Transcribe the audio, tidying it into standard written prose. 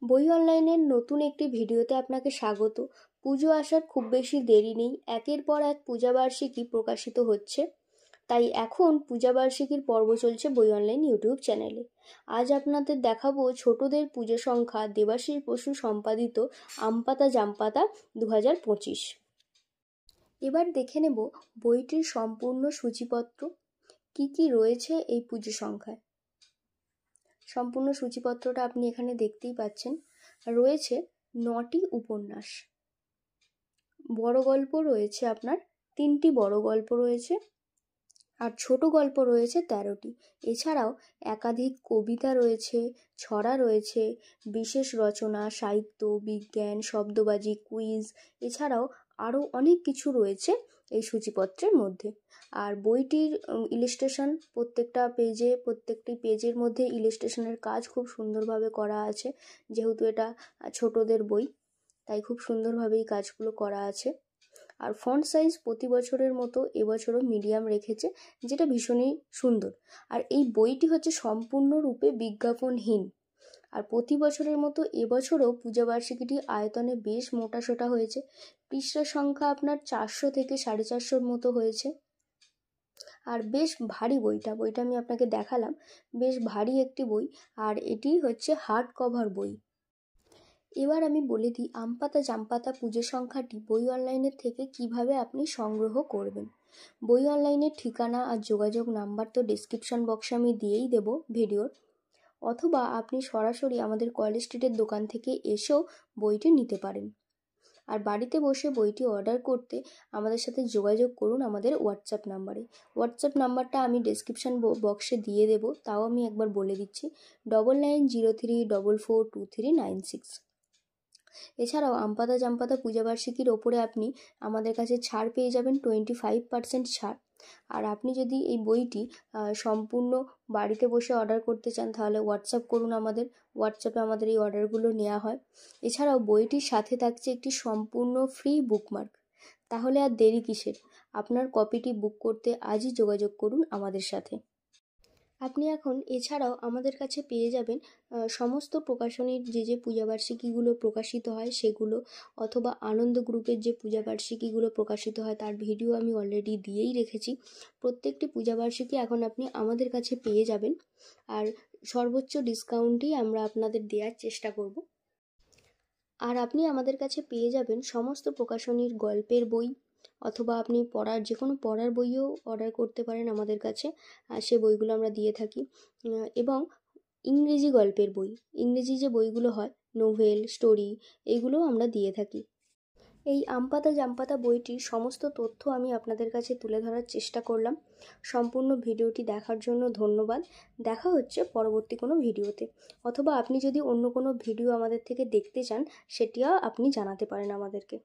বই অনলাইনের নতুন একটি ভিডিওতে আপনাকে স্বাগত। পুজো আসার খুব বেশি দেরি নেই, একের পর এক পূজাবার্ষিকী প্রকাশিত হচ্ছে। তাই এখন পূজাবার্ষিকীর পর্ব চলছে বই অনলাইন ইউটিউব চ্যানেলে। আজ আপনাদের দেখাবো ছোটদের পুজো সংখ্যা দেবাশীষ বসু সম্পাদিত আমপাতা জামপাতা 2025। এবার দেখে নেব বইটির সম্পূর্ণ সূচিপত্র, কি রয়েছে এই পুজো সংখ্যায়। সম্পূর্ণ সূচিপত্রটা আপনি এখানে দেখতেই পাচ্ছেন। রয়েছে 9টি উপন্যাস, বড় গল্প রয়েছে আপনার 3টি বড় গল্প রয়েছে, আর ছোট গল্প রয়েছে 13টি। এছাড়াও একাধিক কবিতা রয়েছে, ছড়া রয়েছে, বিশেষ রচনা, সাহিত্য, বিজ্ঞান, শব্দবাজি, কুইজ, এছাড়াও আরও অনেক কিছু রয়েছে এই সূচিপত্রের মধ্যে। আর বইটির ইলাস্ট্রেশন প্রত্যেকটি পেজের মধ্যে ইলাস্ট্রেশনের কাজ খুব সুন্দরভাবে করা আছে। যেহেতু এটা ছোটদের বই, তাই খুব সুন্দরভাবে এই কাজগুলো করা আছে। আর ফন্ট সাইজ প্রতি বছরের মতো এবছরও মিডিয়াম রেখেছে, যেটা ভীষণই সুন্দর। আর এই বইটি হচ্ছে সম্পূর্ণরূপে বিজ্ঞাপনহীন। আর প্রতি বছরের মতো এবছরও পূজাবার্ষিকীটি আয়তনে বেশ মোটাসোটা হয়েছে। পৃষ্ঠা সংখ্যা আপনার 400 থেকে 450 মতো হয়েছে। আর বেশ ভারী বইটা আমি আপনাকে দেখালাম, বেশ ভারী একটি বই। আর এটি হচ্ছে হার্ড কভার বই। এবার আমি বলে দিই আমপাতা জামপাতা পুজো সংখ্যাটি বই অনলাইনের থেকে কিভাবে আপনি সংগ্রহ করবেন। বই অনলাইনের ঠিকানা আর যোগাযোগ নাম্বার তো ডেসক্রিপশন বক্সে আমি দিয়েই দেবো ভিডিওর, অথবা আপনি সরাসরি আমাদের কলেজ স্ট্রিটের দোকান থেকে এসেও বইটি নিতে পারেন। আর বাড়িতে বসে বইটি অর্ডার করতে আমাদের সাথে যোগাযোগ করুন আমাদের হোয়াটসঅ্যাপ নাম্বারে। হোয়াটসঅ্যাপ নাম্বারটা আমি ডেসক্রিপশন বক্সে দিয়ে দেবো, তাও আমি একবার বলে দিচ্ছি, 9903442396। এছাড়াও আমপাতা জামপাতা পূজাবার্ষিকীর ওপরে আপনি আমাদের কাছে ছাড় পেয়ে যাবেন 25% ছাড়। আর আপনি যদি এই বইটি সম্পূর্ণ বাড়িতে বসে অর্ডার করতে চান তাহলে হোয়াটসঅ্যাপ করুন হোয়াটসঅ্যাপে আমাদের এই অর্ডারগুলো নেওয়া হয়। এছাড়াও বইটির সাথে থাকছে একটি সম্পূর্ণ ফ্রি বুকমার্ক। তাহলে আর দেরি কিসের, আপনার কপিটি বুক করতে আজই যোগাযোগ করুন আমাদের সাথে। আপনি এখন এছাড়াও আমাদের কাছে পেয়ে যাবেন সমস্ত প্রকাশনীর যে পূজাবার্ষিকীগুলো প্রকাশিত হয় সেগুলো, অথবা আনন্দ গ্রুপের যে পূজাবার্ষিকীগুলো প্রকাশিত হয় তার ভিডিও আমি অলরেডি দিয়েই রেখেছি। প্রত্যেকটি পূজাবার্ষিকী এখন আপনি আমাদের কাছে পেয়ে যাবেন, আর সর্বোচ্চ ডিসকাউন্টেই আমরা আপনাদের দেওয়ার চেষ্টা করব। আর আপনি আমাদের কাছে পেয়ে যাবেন সমস্ত প্রকাশনীর গল্পের বই, অথবা আপনি যে কোনো পড়ার বইও অর্ডার করতে পারেন আমাদের কাছে, আর সে বইগুলো আমরা দিয়ে থাকি। এবং ইংরেজি গল্পের বই, ইংরেজি যে বইগুলো হয়, নোভেল, স্টোরি, এইগুলোও আমরা দিয়ে থাকি। এই আমপাতা জামপাতা বইটির সমস্ত তথ্য আমি আপনাদের কাছে তুলে ধরার চেষ্টা করলাম। সম্পূর্ণ ভিডিওটি দেখার জন্য ধন্যবাদ। দেখা হচ্ছে পরবর্তী কোনো ভিডিওতে, অথবা আপনি যদি অন্য কোনো ভিডিও আমাদের থেকে দেখতে চান সেটিও আপনি জানাতে পারেন আমাদেরকে।